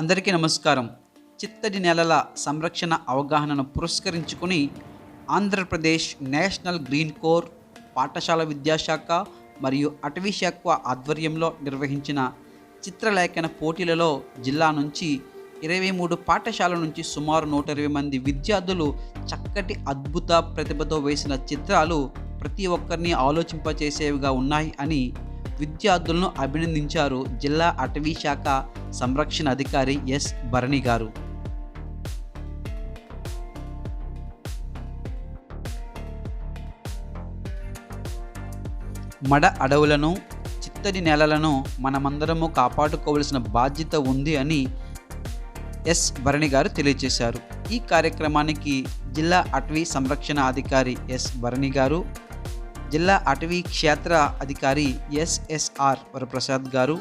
అందరికీ నమస్కారం. చిత్తడి నేలల సంరక్షణ అవగాహనను పురస్కరించుకుని ఆంధ్రప్రదేశ్ నేషనల్ గ్రీన్ కోర్, పాఠశాల విద్యాశాఖ మరియు అటవీ శాఖ ఆధ్వర్యంలో నిర్వహించిన చిత్రలేఖన పోటీలలో జిల్లా నుంచి 23 పాఠశాలల నుంచి సుమారు 120 మంది విద్యార్థులు చక్కటి అద్భుత ప్రతిభతో వేసిన చిత్రాలు ప్రతి ఒక్కరిని ఆలోచింపచేసేవిగా ఉన్నాయి అని విద్యార్థులను అభినందించారు జిల్లా అటవీ శాఖ సంరక్షణ అధికారి ఎస్ భరణి గారు. మడ అడవులను, చిత్తడి నేలలను మనమందరము కాపాడుకోవలసిన బాధ్యత ఉంది అని ఎస్ భరణి గారు తెలియజేశారు. ఈ కార్యక్రమానికి జిల్లా అటవీ సంరక్షణ అధికారి ఎస్ భరణి గారు, జిల్లా అటవీ క్షేత్ర అధికారి ఎస్ఎస్ఆర్ వరప్రసాద్ గారు,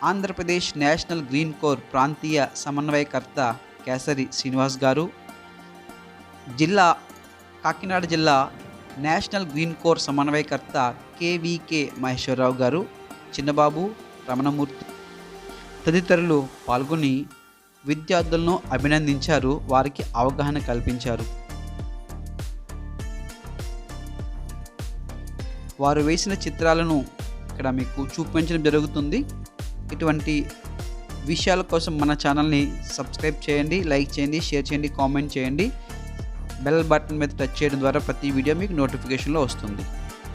ఆంధ్రప్రదేశ్ నేషనల్ గ్రీన్ కోర్ ప్రాంతీయ సమన్వయకర్త కేసరి శ్రీనివాస్ గారు, కాకినాడ జిల్లా నేషనల్ గ్రీన్ కోర్ సమన్వయకర్త కేవీకే మహేశ్వరరావు గారు, చిన్నబాబు, రమణమూర్తి తదితరులు పాల్గొని విద్యార్థులను అభినందించారు, వారికి అవగాహన కల్పించారు. వారు వేసిన చిత్రాలను ఇక్కడ మీకు చూపించడం జరుగుతుంది. ఇటువంటి విషయాల కోసం మన ఛానల్ని సబ్స్క్రైబ్ చేయండి, లైక్ చేయండి, షేర్ చేయండి, కామెంట్ చేయండి. బెల్ బటన్ మీద టచ్ చేయడం ద్వారా ప్రతి వీడియో మీకు నోటిఫికేషన్లో వస్తుంది.